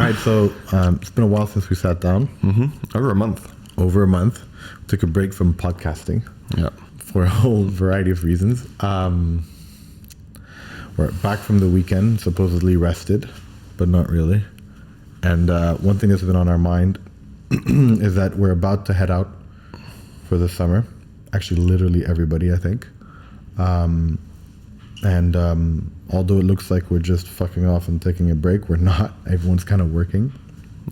right, so it's been a while since we sat down. Over a month. Took a break from podcasting. Yeah. For a whole variety of reasons. We're back from the weekend, supposedly rested, but not really. And one thing that's been on our mind is that we're about to head out for the summer. Actually, literally everybody, I think. And although it looks like we're just fucking off and taking a break, we're not. Everyone's kind of working.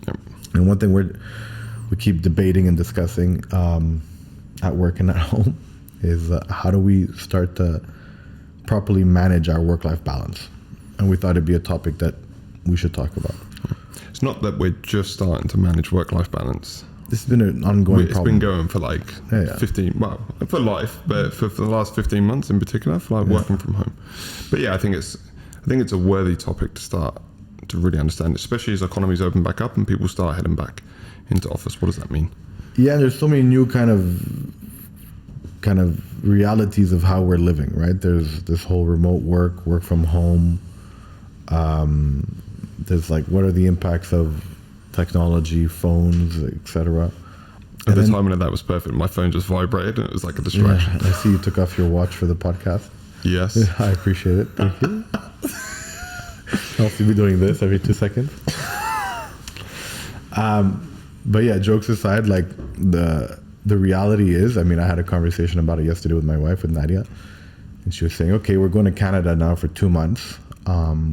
Yep. And one thing we keep debating and discussing at work and at home is how do we start to properly manage our work-life balance? And we thought it'd be a topic that we should talk about. It's not that we're just starting to manage work-life balance. This has been an ongoing problem. It's been going for like 15, well, for life, but for the last 15 months in particular, for like working from home. But yeah, I think it's a worthy topic to start to really understand, especially as economies open back up and people start heading back into office. What does that mean? Yeah, there's so many new kind of realities of how we're living, right? There's this whole remote work from home. There's like, what are the impacts of technology, phones, etc. At the timing of that was perfect. My phone just vibrated and it was like a distraction. Yeah, I see you took off your watch for the podcast. Yes. I appreciate it. Thank you. I'll see me doing this every 2 seconds. But yeah, jokes aside, like the reality is, I mean, I had a conversation about it yesterday with my wife, with Nadia, and she was saying, okay, we're going to Canada now for 2 months.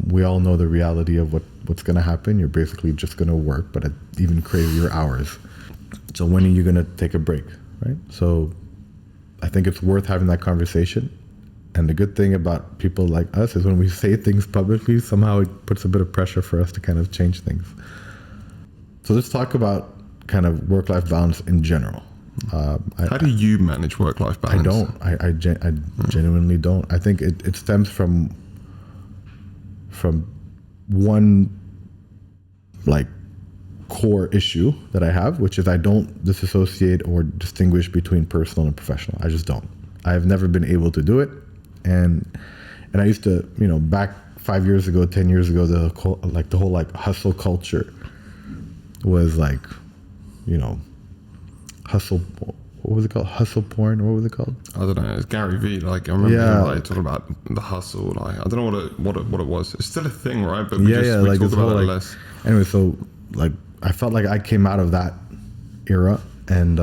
We all know the reality of what's going to happen. You're basically just going to work, but at even crazier hours. So when are you going to take a break, right? So I think it's worth having that conversation. And the good thing about people like us is when we say things publicly, somehow it puts a bit of pressure for us to kind of change things. So let's talk about kind of work-life balance in general. How do you manage work-life balance? I don't. I genuinely don't. I think it stems from one like core issue that I have, which is I don't disassociate or distinguish between personal and professional. I just don't. I've never been able to do it, and I used to, back 5 years ago, 10 years ago, the whole hustle culture was like, hustle. What was it called? Hustle porn? Or what was it called? I don't know. It's Gary Vee. Like I remember him talking about the hustle. Like I don't know what it was. It's still a thing, right? But we talk about it less. Anyway, so like I felt like I came out of that era, and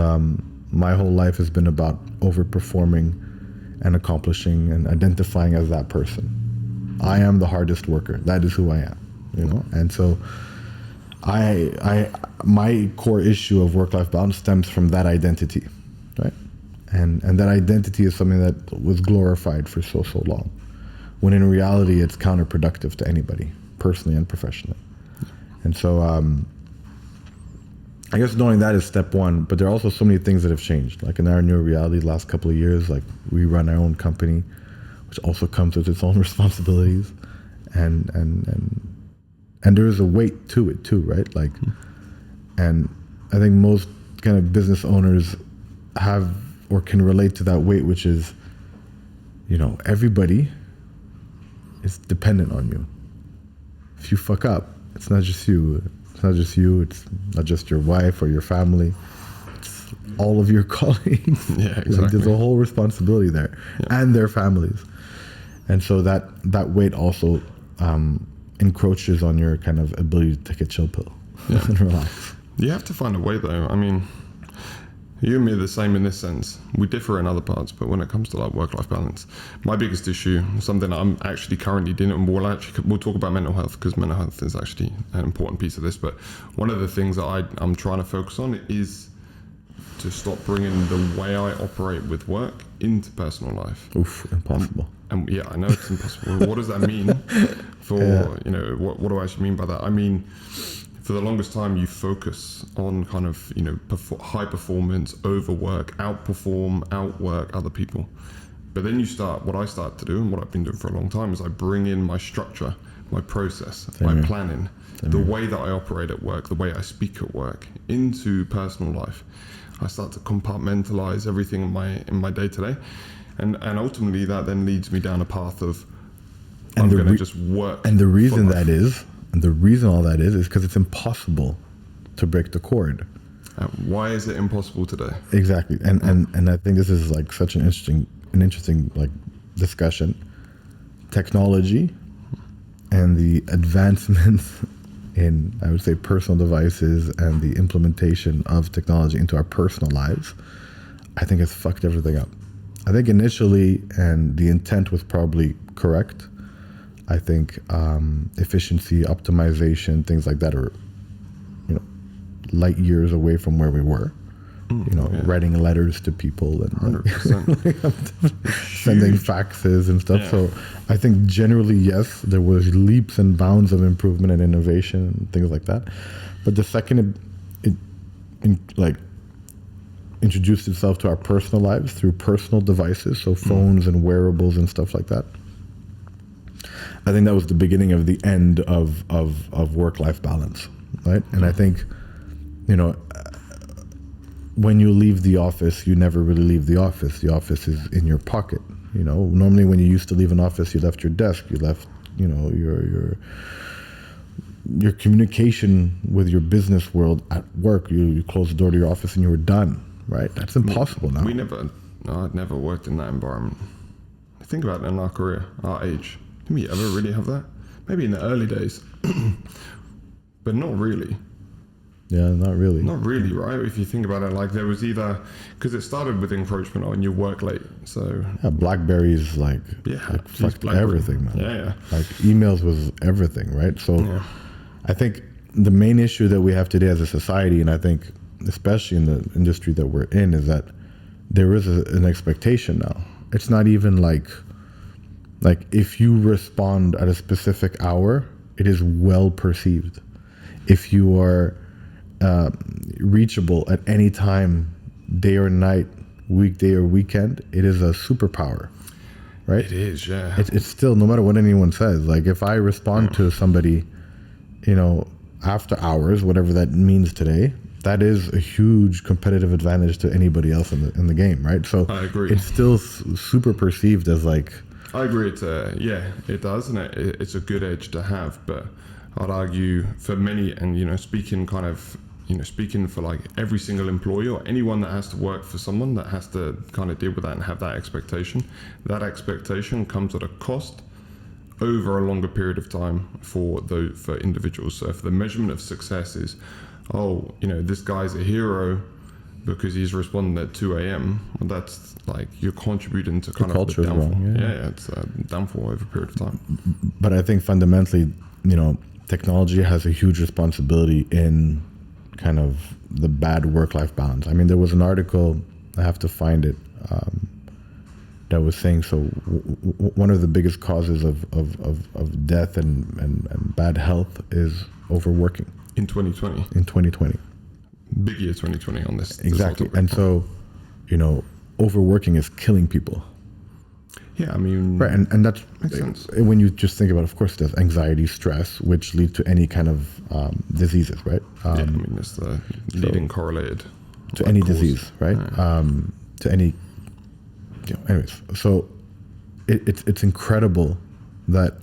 my whole life has been about overperforming and accomplishing and identifying as that person. I am the hardest worker. That is who I am. And so my core issue of work-life balance stems from that identity, right? And that identity is something that was glorified for so long, when in reality it's counterproductive to anybody, personally and professionally. And so I guess knowing that is step one, but there are also so many things that have changed. Like in our new reality, the last couple of years, like we run our own company, which also comes with its own responsibilities, and there is a weight to it too, right? Like, and I think most kind of business owners have or can relate to that weight, which is, everybody is dependent on you. If you fuck up, it's not just you. It's not just you. It's not just your wife or your family. It's all of your colleagues. Yeah, exactly. Like, there's a whole responsibility there, and their families. And so that weight also encroaches on your kind of ability to take a chill pill and relax. You have to find a way, though. I mean, you and me are the same in this sense. We differ in other parts, but when it comes to like work-life balance, my biggest issue, something that I'm actually currently dealing, and we'll talk about mental health, because mental health is actually an important piece of this. But one of the things that I'm trying to focus on is to stop bringing the way I operate with work into personal life. Oof, impossible. And yeah, I know it's impossible. What does that mean for, what do I actually mean by that? I mean, for the longest time, you focus on kind of, high performance, overwork, outwork other people. But then what I start to do, and what I've been doing for a long time, is I bring in my structure, my process, my planning, the way that I operate at work, the way I speak at work, into personal life. I start to compartmentalize everything in my day-to-day. And ultimately that then leads me down a path of I'm going to just work. And the reason that is And the reason all that is because it's impossible to break the cord. Why is it impossible today? Exactly. And I think this is like such an interesting like discussion. Technology and the advancements in, I would say, personal devices and the implementation of technology into our personal lives, I think has fucked everything up. I think initially, and the intent was probably correct. I think efficiency, optimization, things like that are, light years away from where we were. Writing letters to people and 100%. sending faxes and stuff. Yeah. So I think generally, yes, there was leaps and bounds of improvement and innovation and things like that. But the second it introduced itself to our personal lives through personal devices, so phones and wearables and stuff like that, I think that was the beginning of the end of work-life balance, right? And I think, when you leave the office, you never really leave the office. The office is in your pocket. Normally when you used to leave an office, you left your desk, you left, your communication with your business world at work. You closed the door to your office and you were done, right? That's impossible now. I'd never worked in that environment. Think about it in our career, our age. Did we ever really have that? Maybe in the early days, but not really. Yeah, not really. Not really, right? If you think about it, like there was either, because it started with encroachment on your work late, so... Yeah, BlackBerry's fucked everything, man. Yeah. Like emails was everything, right? So I think the main issue that we have today as a society, and I think especially in the industry that we're in, is that there is an expectation now. It's not even like if you respond at a specific hour, it is well perceived. If you are reachable at any time, day or night, weekday or weekend, it is a superpower, right? It is, yeah. It's still, no matter what anyone says, like if I respond to somebody, after hours, whatever that means today, that is a huge competitive advantage to anybody else in the game, right? So I agree. It's still super perceived as like... I agree. It does, and it's a good edge to have, but I'd argue for many, and speaking for like every single employee or anyone that has to work for someone that has to kind of deal with that and have that expectation comes at a cost over a longer period of time for individuals. So if the measurement of success is, this guy's a hero because he's responding at 2 a.m., well, that's like you're contributing to kind of the downfall. It's a downfall over a period of time. But I think fundamentally, technology has a huge responsibility in kind of the bad work-life balance. I mean, there was an article, I have to find it, that was saying, one of the biggest causes of death and bad health is overworking. In 2020. In 2020. Big year 2020 on this. Exactly. And so, overworking is killing people. Yeah, I mean... Right, and that makes sense. When you just think about it, of course, there's anxiety, stress, which lead to any kind of diseases, right? It's the leading correlated. To any disease, right? Yeah. To any... anyways, so it's incredible that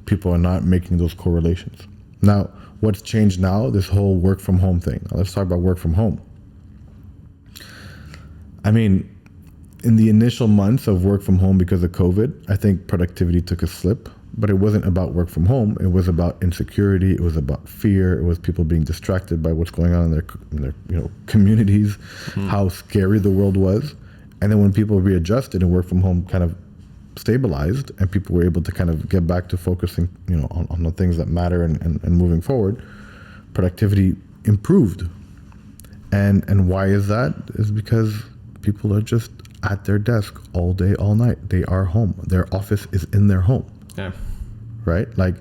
people are not making those correlations. Now, what's changed now, this whole work from home thing. Now, let's talk about work from home. I mean... in the initial months of work from home because of COVID, I think productivity took a slip, but it wasn't about work from home. It was about insecurity. It was about fear. It was people being distracted by what's going on in their communities, how scary the world was. And then when people readjusted and work from home kind of stabilized and people were able to kind of get back to focusing, on the things that matter and moving forward, productivity improved. And why is that? Is because people are just at their desk all day, all night. They are home. Their office is in their home. Yeah. Right? Like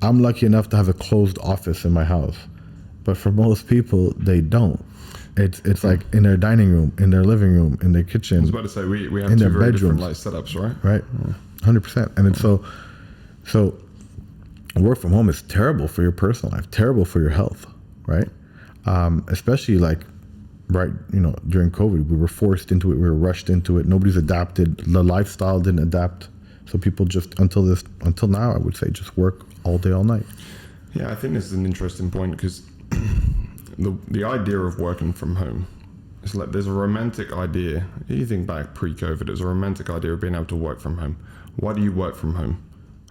I'm lucky enough to have a closed office in my house, but for most people, they don't. It's like in their dining room, in their living room, in their kitchen. I was about to say we have two very different setups, right? Right. 100%. And it's so work from home is terrible for your personal life, terrible for your health, right? Especially during COVID, we were forced into it, we were rushed into it. Nobody's adapted. The lifestyle didn't adapt. So people just until now, I would say, just work all day, all night. Yeah, I think this is an interesting point because the idea of working from home, it's like there's a romantic idea. You think back pre-COVID, there's a romantic idea of being able to work from home. Why do you work from home?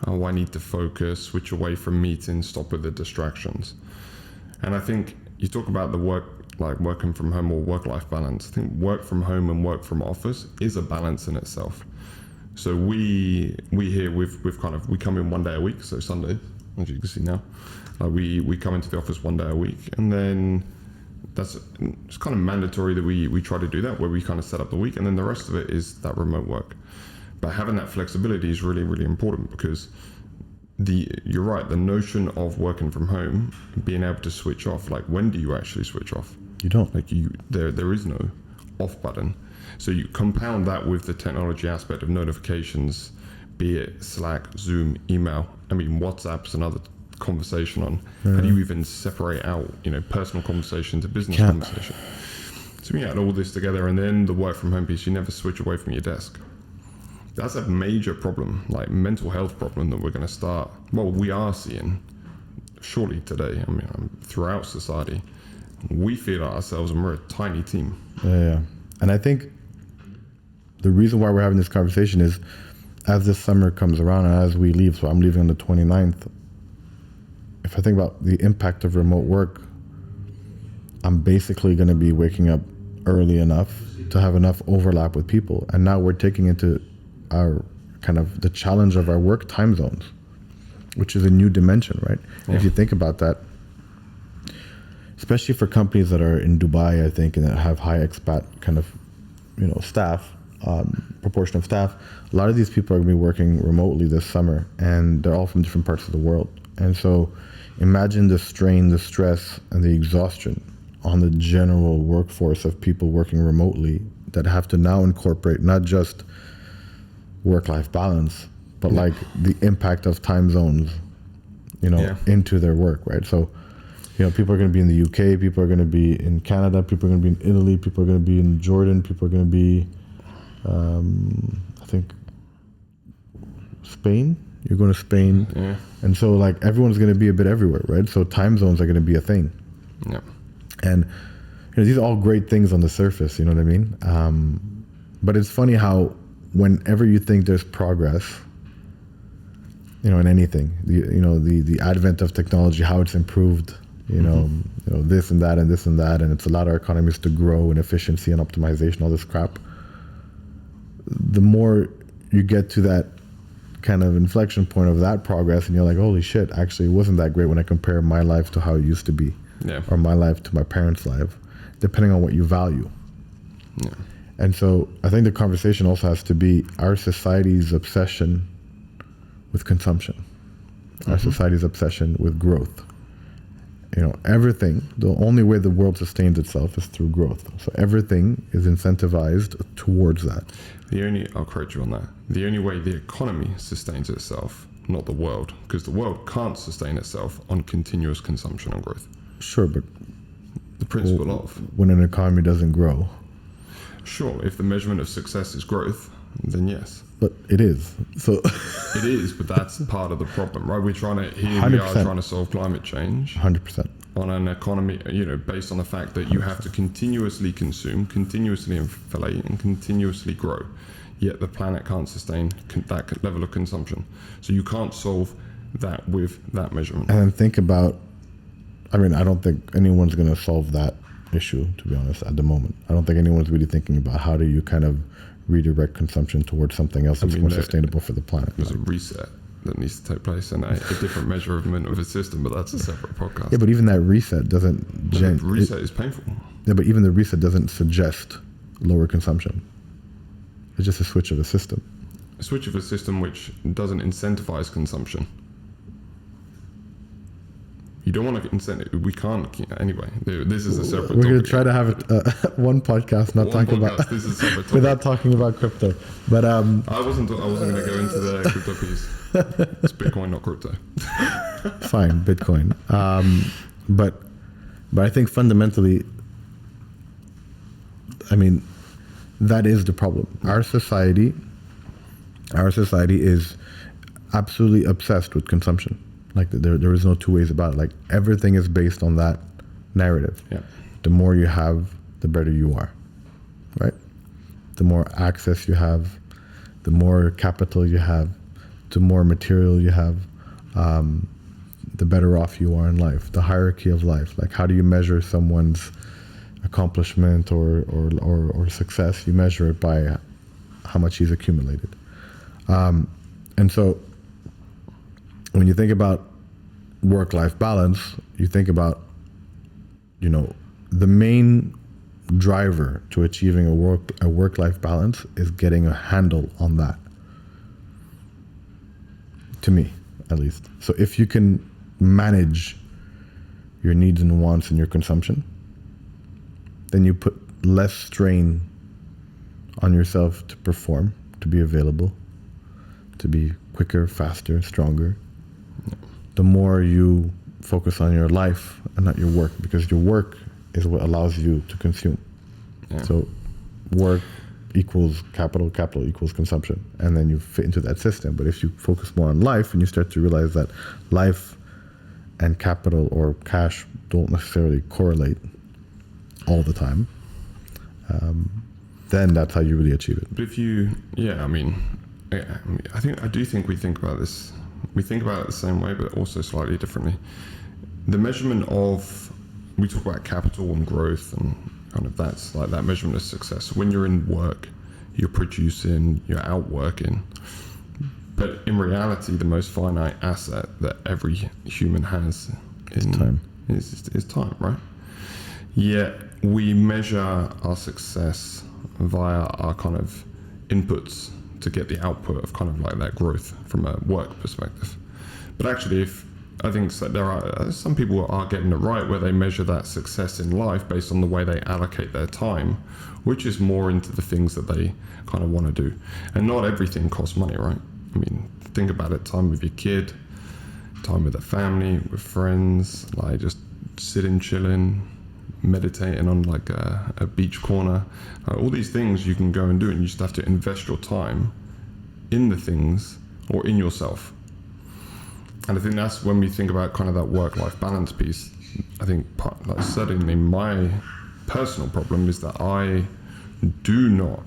Oh, I need to focus, switch away from meetings, stop with the distractions. And I think you talk about the work, like working from home or work-life balance. I think work from home and work from office is a balance in itself. So we here we've kind of, we come in one day a week, so Sunday, as you can see now, we come into the office one day a week, and then it's kind of mandatory that we try to do that, where we kind of set up the week, and then the rest of it is that remote work. But having that flexibility is really, really important, because you're right, the notion of working from home, being able to switch off, like when do you actually switch off? You don't. Like there is no off button. So you compound that with the technology aspect of notifications, be it Slack, Zoom, email. I mean, WhatsApp's another conversation on how do you even separate out, personal conversation to business conversation. So we add all this together, and then the work from home piece, you never switch away from your desk. That's a major problem, like mental health problem that we're going to start. Well, we are seeing surely today. I mean, throughout society, we feel ourselves, and we're a tiny team. Yeah. And I think the reason why we're having this conversation is, as this summer comes around and as we leave, so I'm leaving on the 29th, if I think about the impact of remote work, I'm basically going to be waking up early enough to have enough overlap with people. And now we're taking into our kind of the challenge of our work time zones, which is a new dimension, right? Yeah. If you think about that, especially for companies that are in Dubai, I think, and that have high expat kind of, staff, proportion of staff, a lot of these people are going to be working remotely this summer, and they're all from different parts of the world. And so imagine the strain, the stress, and the exhaustion on the general workforce of people working remotely that have to now incorporate not just work-life balance, but like the impact of time zones, into their work, right? So, people are going to be in the UK, people are going to be in Canada, people are going to be in Italy, people are going to be in Jordan, people are going to be, I think, Spain. You're going to Spain. Yeah. And so, like, everyone's going to be a bit everywhere, right? So time zones are going to be a thing. Yeah. And these are all great things on the surface, you know what I mean? But it's funny how whenever you think there's progress, in anything, the advent of technology, how it's improved, this and that and this and that, and it's allowed our economies to grow in efficiency and optimization, all this crap. The more you get to that kind of inflection point of that progress, and you're like, holy shit, actually it wasn't that great when I compare my life to how it used to be, or my life to my parents' life, depending on what you value. Yeah. And so I think the conversation also has to be our society's obsession with consumption, our society's obsession with growth. Everything, the only way the world sustains itself is through growth. So everything is incentivized towards that. I'll correct you on that. The only way the economy sustains itself, not the world, because the world can't sustain itself on continuous consumption and growth. Sure, but the principle of when an economy doesn't grow. Sure, if the measurement of success is growth, then yes. But it is. So it is, but that's part of the problem, right? We are trying to solve climate change. 100%. On an economy, based on the fact that you have to continuously consume, continuously inflate, and continuously grow. Yet the planet can't sustain that level of consumption. So you can't solve that with that measurement. And then think about, I don't think anyone's going to solve that issue, to be honest, at the moment. I don't think anyone's really thinking about how do you kind of redirect consumption towards something else that's more sustainable for the planet. There's a reset that needs to take place and a different measurement of a system, but that's a separate podcast. Yeah, but even that reset doesn't... reset is painful. Yeah, but even the reset doesn't suggest lower consumption. It's just a switch of a system. A switch of a system which doesn't incentivize consumption. You don't want to incentivize... We can't... Anyway, this is a separate topic. We're going to try to have one podcast This is a separate topic. without talking about crypto. But I wasn't going to go into the crypto piece. It's Bitcoin, not crypto. Fine, Bitcoin. But I think fundamentally, that is the problem. Our society Our society is absolutely obsessed with consumption. Like there is no two ways about it. Like everything is based on that narrative. Yeah. The more you have, the better you are, right? The more access you have, the more capital you have, the more material you have, the better off you are in life. The hierarchy of life. Like how do you measure someone's accomplishment or success? You measure it by how much he's accumulated. And so when you think about work-life balance, you think about, the main driver to achieving a work-life balance is getting a handle on that. To me, at least. So if you can manage your needs and wants and your consumption, then you put less strain on yourself to perform, to be available, to be quicker, faster, stronger. The more you focus on your life and not your work, because your work is what allows you to consume. Yeah. So work equals capital, capital equals consumption, and then you fit into that system. But if you focus more on life and you start to realize that life and capital or cash don't necessarily correlate all the time, then that's how you really achieve it. But if you, I do think we think about this. We think about it the same way, but also slightly differently. The measurement of, we talk about capital and growth, and kind of that's like that measurement of success. When you're in work, you're producing, you're out working. But in reality, the most finite asset that every human has is time, right? Yet we measure our success via our kind of inputs to get the output of kind of like that growth from a work perspective. But actually, I think there are some people are getting it right where they measure that success in life based on the way they allocate their time, which is more into the things that they kind of want to do. And not everything costs money, right? I mean, think about it, time with your kid, time with the family, with friends, like just sitting, chilling, meditating on like a beach corner. All these things you can go and do, and you just have to invest your time in the things or in yourself. And I think that's when we think about kind of that work-life balance piece. I think certainly my personal problem is that I do not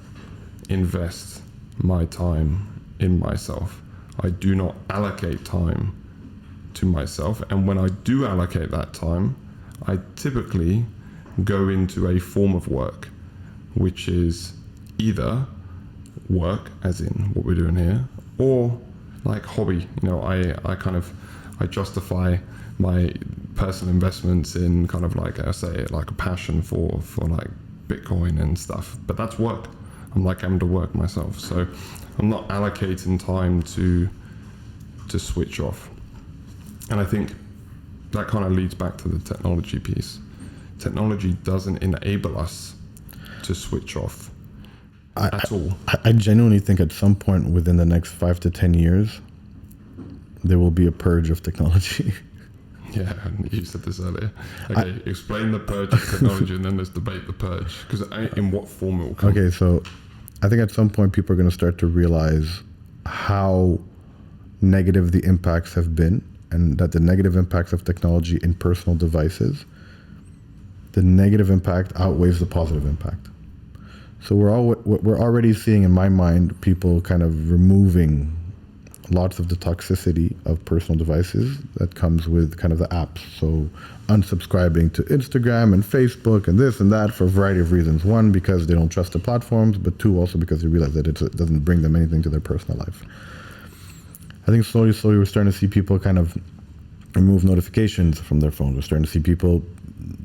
invest my time in myself. I do not allocate time to myself. And when I do allocate that time, I typically go into a form of work, which is either work, as in what we're doing here, or like hobby. I justify my personal investments in kind of like I say like a passion for like Bitcoin and stuff, but that's work. I'm like having to work myself, so I'm not allocating time to switch off. And I think that kind of leads back to the technology piece. Technology doesn't enable us to switch off at all. I genuinely think at some point within the next 5 to 10 years, there will be a purge of technology. Yeah, you said this earlier. Okay, explain the purge of technology and then let's debate the purge. Because in what form it will come. Okay, so I think at some point people are going to start to realize how negative the impacts have been, and that the negative impacts of technology in personal devices, the negative impact outweighs the positive impact. So we're already seeing, in my mind, people kind of removing lots of the toxicity of personal devices that comes with kind of the apps. So unsubscribing to Instagram and Facebook and this and that for a variety of reasons. One, because they don't trust the platforms, but two, also because they realize that it doesn't bring them anything to their personal life. I think slowly we're starting to see people kind of remove notifications from their phones. We're starting to see people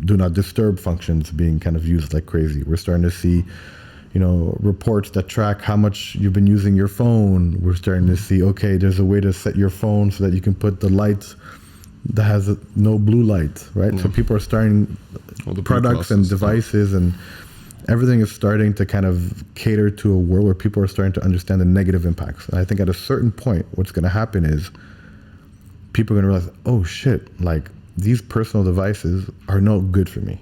do not disturb functions being kind of used like crazy. We're starting to see reports that track how much you've been using your phone. We're starting to see, okay, there's a way to set your phone so that you can put the light that has no blue light, right? Yeah. So people are starting, products and devices and everything is starting to kind of cater to a world where people are starting to understand the negative impacts. And I think at a certain point, what's going to happen is people are going to realize, oh shit, like these personal devices are no good for me.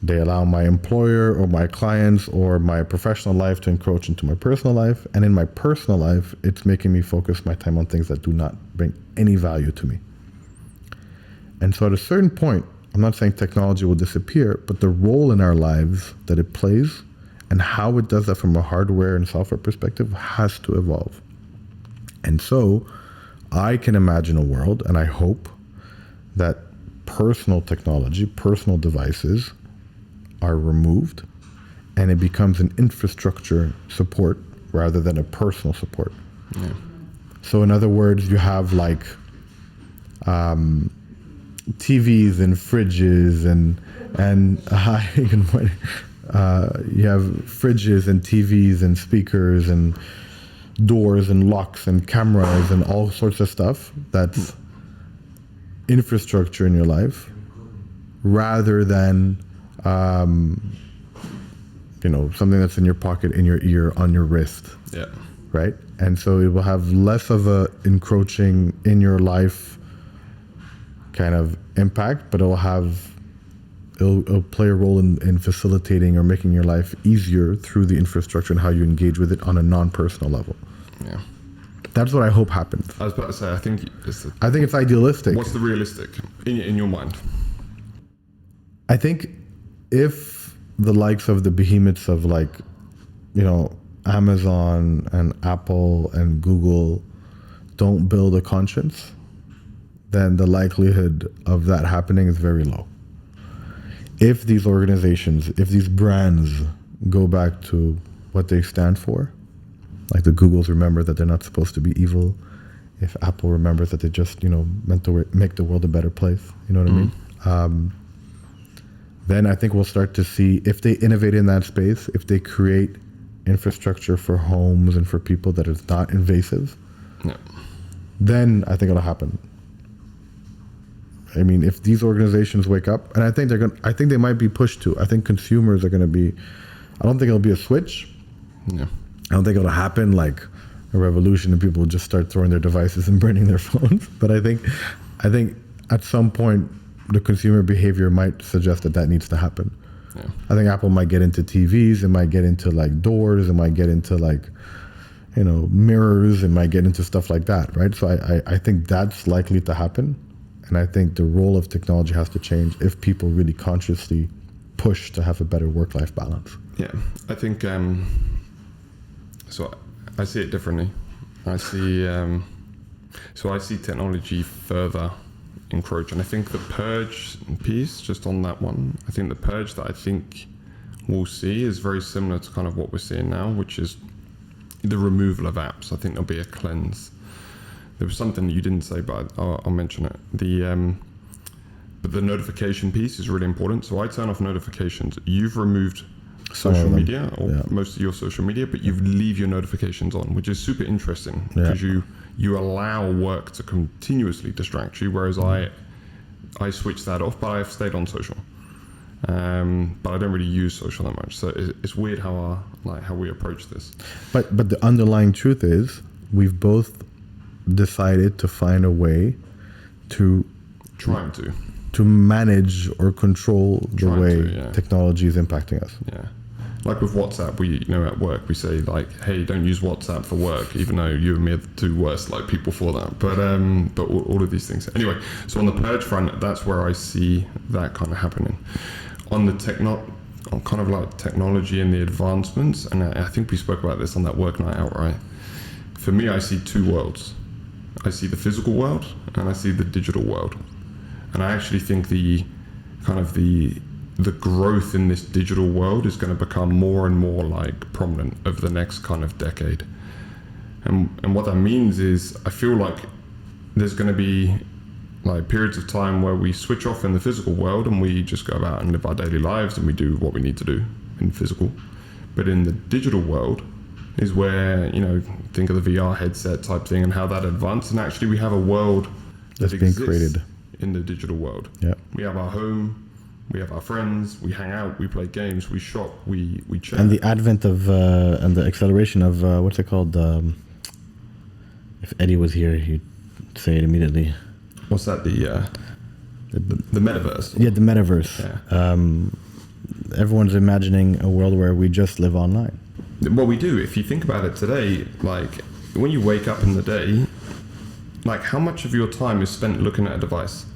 They allow my employer or my clients or my professional life to encroach into my personal life. And in my personal life, it's making me focus my time on things that do not bring any value to me. And so at a certain point, I'm not saying technology will disappear, but the role in our lives that it plays and how it does that from a hardware and software perspective has to evolve. And so I can imagine a world, and I hope, that personal technology, personal devices are removed and it becomes an infrastructure support rather than a personal support. Yeah. So in other words, you have like TVs and fridges and you have fridges and TVs and speakers and doors and locks and cameras and all sorts of stuff that's infrastructure in your life rather than something that's in your pocket, in your ear, on your wrist. Yeah. Right? And so it will have less of a encroaching in your life kind of impact, but it'll play a role in facilitating or making your life easier through the infrastructure and how you engage with it on a non-personal level. Yeah. That's what I hope happens. I was about to say, I think it's idealistic. What's the realistic in your mind? I think if the likes of the behemoths of Amazon and Apple and Google don't build a conscience, then the likelihood of that happening is very low. If these organizations, if these brands go back to what they stand for, like the Googles remember that they're not supposed to be evil, if Apple remembers that they just, meant to make the world a better place, you know what I mean? Then I think we'll start to see, if they innovate in that space, if they create infrastructure for homes and for people that is not invasive, then I think it'll happen. I mean, if these organizations wake up, and I think they might be pushed to. I think consumers are going to be. I don't think it'll be a switch. Yeah. I don't think it'll happen like a revolution and people will just start throwing their devices and burning their phones. But I think at some point the consumer behavior might suggest that needs to happen. Yeah. I think Apple might get into TVs. It might get into like doors. It might get into like, mirrors. It might get into stuff like that, right? So I think that's likely to happen. And I think the role of technology has to change if people really consciously push to have a better work-life balance. Yeah, I think, so I see it differently. I see technology further encroach. And I think the purge piece, just on that one, I think the purge that I think we'll see is very similar to kind of what we're seeing now, which is the removal of apps. I think there'll be a cleanse. There was something that you didn't say, but I'll mention it. But the notification piece is really important. So I turn off notifications. You've removed social media or most of your social media, but you leave your notifications on, which is super interesting because you allow work to continuously distract you, whereas I switch that off, but I've stayed on social. But I don't really use social that much. So it's weird how we approach this. But the underlying truth is we've both decided to find a way to manage or control the way technology is impacting us. Yeah. Like with WhatsApp, at work we say like, hey, don't use WhatsApp for work, even though you and me are the two worst people for that. But all of these things. Anyway, so on the purge front, that's where I see that kind of happening. On the technology and the advancements, and I think we spoke about this on that work night out, right? For me, I see two worlds. I see the physical world and I see the digital world. And I actually think the growth in this digital world is going to become more and more prominent over the next kind of decade. And what that means is I feel like there's going to be periods of time where we switch off in the physical world and we just go out and live our daily lives and we do what we need to do in physical. But in the digital world is where, think of the VR headset type thing and how that advanced. And actually we have a world that's being created in the digital world. Yeah. We have our home, we have our friends, we hang out, we play games, we shop, we chat. And the advent of and the acceleration of what's it called? If Eddie was here, he'd say it immediately. What's that? The metaverse? Yeah, the metaverse. Yeah. everyone's imagining a world where we just live online. Well, we do. If you think about it today, like when you wake up in the day, like how much of your time is spent looking at a device?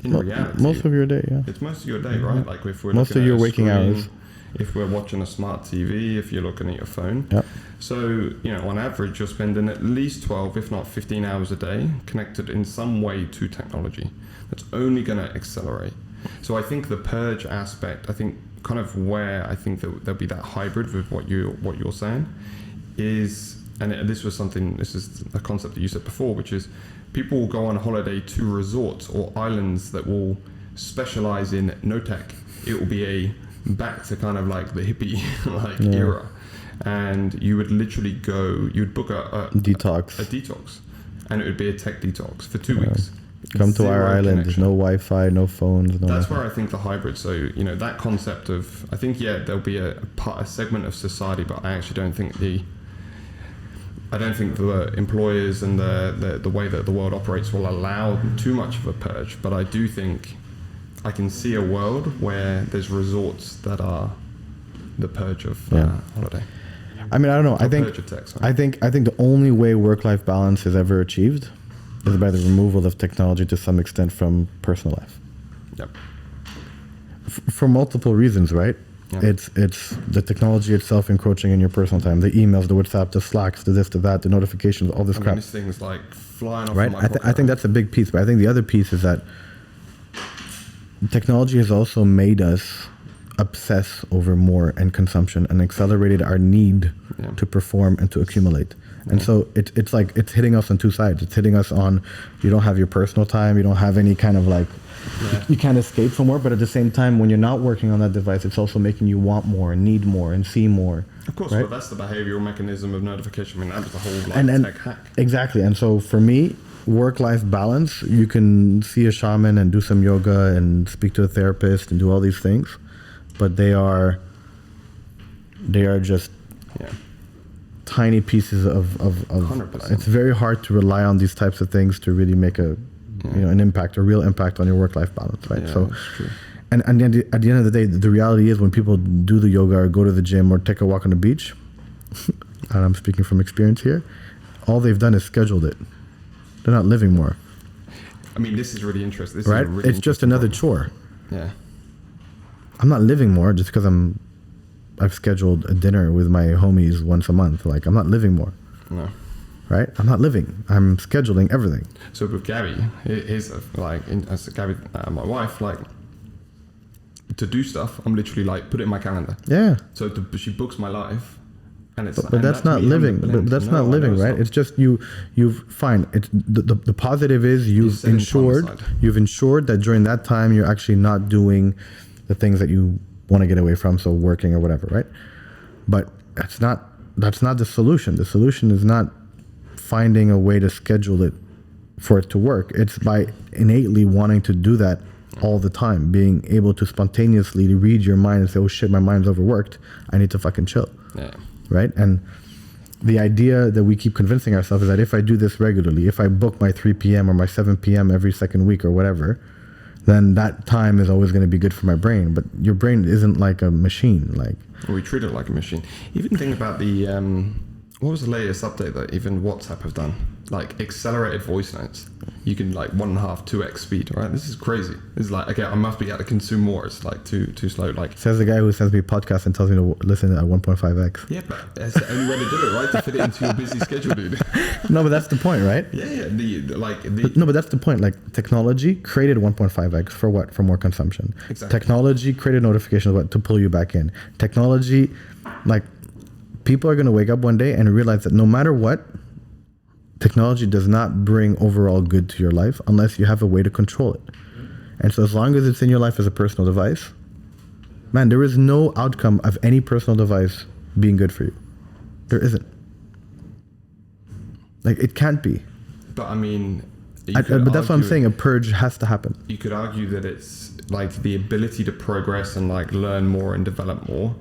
In reality, most of your day, yeah. it's most of your day, right? Like if we're Most looking of at your a waking screen, hours. if we're watching a smart TV, if you're looking at your phone. Yep. So, on average, you're spending at least 12, if not 15 hours a day connected in some way to technology. That's only going to accelerate. So I think the purge aspect, I think kind of where I think that there'll be that hybrid with what you're saying is, and this is a concept that you said before, which is people will go on holiday to resorts or islands that will specialize in no tech. It will be a back to kind of like the hippie era, and you would literally you'd book a detox, and it would be a tech detox for 2 weeks. Come to our island. There's no Wi-Fi, no phones. That's where I think the hybrid. So that concept of, I think there'll be a segment of society, but I actually don't think the employers and the way that the world operates will allow too much of a purge. But I do think I can see a world where there's resorts that are the purge of holiday. I mean, I don't know. I think the only way work-life balance is ever achieved is by the removal of technology to some extent from personal life. Yep. For multiple reasons, right? Yeah. It's the technology itself encroaching in your personal time. The emails, the WhatsApp, the Slacks, the this, the that, the notifications, all this crap. These things like flying off. Right. I think that's a big piece, but I think the other piece is that technology has also made us obsess over more and consumption and accelerated our need to perform and to accumulate. And so it's like it's hitting us on two sides. It's hitting us on, you don't have your personal time, you don't have any kind of like, you can't escape from work, but at the same time, when you're not working on that device, it's also making you want more and need more and see more. Of course, right? But that's the behavioral mechanism of notification. I mean, that was the whole tech hack. Exactly. And so for me, work-life balance, you can see a shaman and do some yoga and speak to a therapist and do all these things, but they are just tiny pieces of 100%. It's very hard to rely on these types of things to really make an impact, a real impact on your work-life balance, right? Yeah, so that's true. and at the end of the day, the reality is when people do the yoga or go to the gym or take a walk on the beach, and I'm speaking from experience here, all they've done is scheduled it. They're not living more. I mean, this is really interesting. Right? It's just another chore. Yeah. I'm not living more just because I've scheduled a dinner with my homies once a month. Like, I'm not living more. No. Right? I'm not living. I'm scheduling everything. So with Gabby, as Gabby, my wife, like, to do stuff, I'm literally like, put it in my calendar. Yeah. So she books my life. And it's but that's not living. But that's not living, right? It's just you've fine. It's the positive is you've ensured that during that time you're actually not doing the things that you want to get away from, so working or whatever, right? But that's not the solution. The solution is not finding a way to schedule it for it to work. It's by innately wanting to do that all the time, being able to spontaneously read your mind and say, oh shit, my mind's overworked, I need to fucking chill. Yeah. Right? And the idea that we keep convincing ourselves is that if I do this regularly, if I book my 3 p.m. or my 7 p.m. every second week or whatever, then that time is always going to be good for my brain. But your brain isn't like a machine. Like, we treat it like a machine. Even think about the what was the latest update that even WhatsApp have done? Like accelerated voice notes. You can like 1.5, 2x speed, right? This is crazy. This is like, okay, I must be able to consume more. It's like too slow. Like, says the guy who sends me podcasts and tells me to listen at 1.5x. Yeah, but that's the only way to do it, right? To fit it into your busy schedule, dude. No, but that's the point, right? Yeah. But that's the point. Like, technology created 1.5x for what? For more consumption. Exactly. Technology created notifications to pull you back in. Technology, like, people are going to wake up one day and realize that no matter what, technology does not bring overall good to your life unless you have a way to control it. And so as long as it's in your life as a personal device, man, there is no outcome of any personal device being good for you. There isn't. Like, it can't be. But I mean... but that's what I'm saying. A purge has to happen. You could argue that it's like the ability to progress and like learn more and develop more.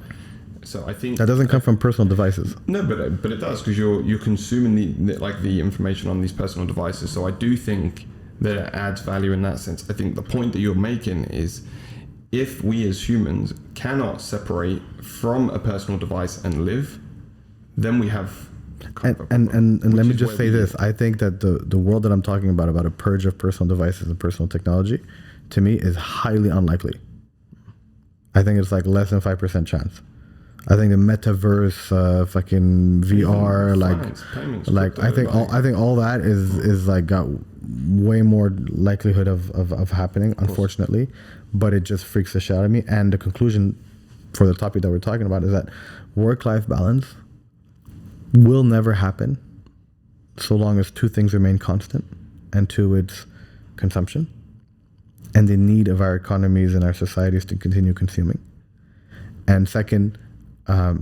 So I think that doesn't come from personal devices. No, but it does, because you're consuming the information on these personal devices. So I do think that it adds value in that sense. I think the point that you're making is if we as humans cannot separate from a personal device and live, then we have and let me just say this. I think that the world that I'm talking about a purge of personal devices and personal technology, to me, is highly unlikely. I think it's like less than 5% chance. I think the metaverse, fucking VR, payments, like crypto, I think all that is like got way more likelihood of happening, unfortunately. But it just freaks the shit out of me. And the conclusion for the topic that we're talking about is that work-life balance will never happen so long as two things remain constant, and two, it's consumption and the need of our economies and our societies to continue consuming. And second,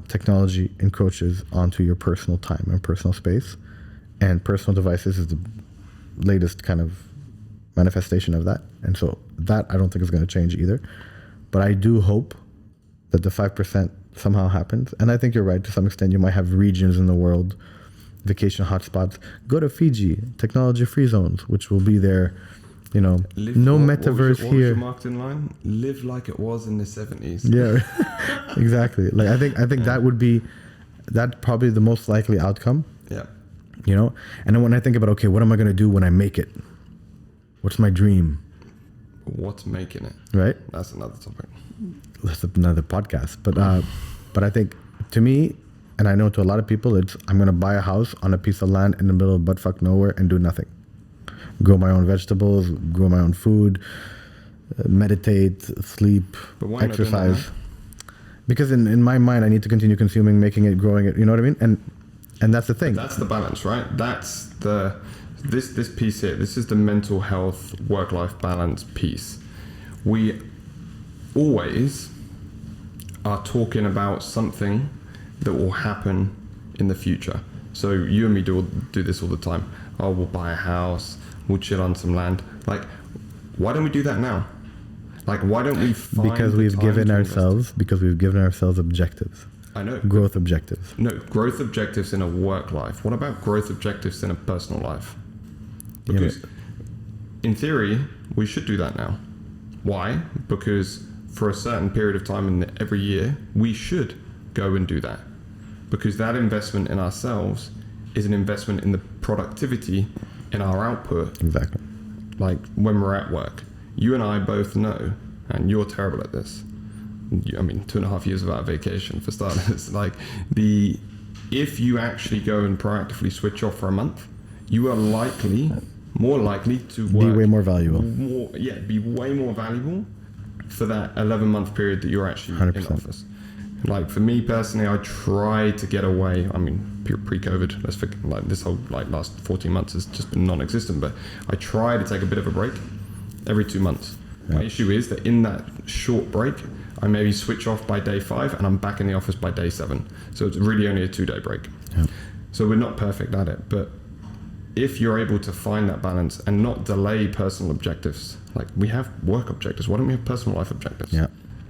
technology encroaches onto your personal time and personal space, and personal devices is the latest kind of manifestation of that. And so that I don't think is going to change either. But I do hope that the 5% somehow happens. And I think you're right. To some extent, you might have regions in the world, vacation hotspots. Go to Fiji, technology-free zones, which will be there. You know, no metaverse what here. Was your marketing line? Live like it was in the 70s. Yeah, exactly. Like I think that would be, that's probably the most likely outcome. Yeah. You know, and then when I think about, okay, what am I going to do when I make it? What's my dream? What's making it? Right. That's another topic. That's another podcast. But I think, to me, and I know to a lot of people, it's I'm going to buy a house on a piece of land in the middle of buttfuck nowhere and do nothing. Grow my own vegetables, grow my own food, meditate, sleep, exercise. Because in my mind, I need to continue consuming, making it, growing it. You know what I mean? And that's the thing. But that's the balance, right? That's this piece here. This is the mental health, work-life balance piece. We always are talking about something that will happen in the future. So you and me do this all the time. Oh, we'll buy a house. We'll chill on some land. Like, why don't we do that now? Like, why don't we find because we've given ourselves objectives. I know. Growth objectives. No, growth objectives in a work life. What about growth objectives in a personal life? Because in theory, we should do that now. Why? Because for a certain period of time in every year, we should go and do that. Because that investment in ourselves is an investment in the productivity in our output. Exactly. Like when we're at work, you and I both know, and you're terrible at this. 2.5 years without vacation for starters. Like if you actually go and proactively switch off for a month, you are more likely to work. Be way more valuable. Be way more valuable for that 11-month period that you're actually 100%. in office. Like for me personally, I try to get away. I mean, pre-COVID, let's forget, like this whole last 14 months has just been non-existent. But I try to take a bit of a break every 2 months. Yeah. My issue is that in that short break, I maybe switch off by day 5 and I'm back in the office by day 7. So it's really only a 2-day break. Yeah. So we're not perfect at it, but if you're able to find that balance and not delay personal objectives, like we have work objectives, why don't we have personal life objectives? Yeah.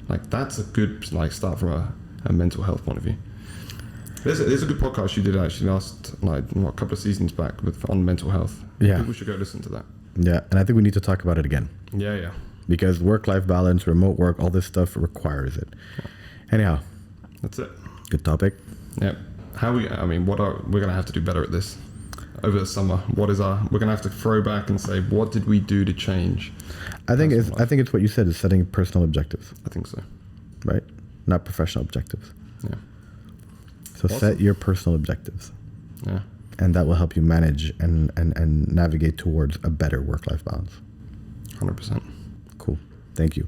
Like that's a good start from a mental health point of view. There's a good podcast you did actually last a couple of seasons back on mental health. Yeah. People should go listen to that. Yeah, and I think we need to talk about it again. Yeah. Because work-life balance, remote work, all this stuff requires it. Yeah. Anyhow, that's it. Good topic. Yeah. We're gonna have to do better at this over the summer. We're gonna have to throw back and say, what did we do to change? I think it's what you said, is setting personal objectives. I think so. Right? Not professional objectives. Yeah. So awesome. Set your personal objectives. Yeah. And that will help you manage and navigate towards a better work-life balance. 100%. Cool. Thank you.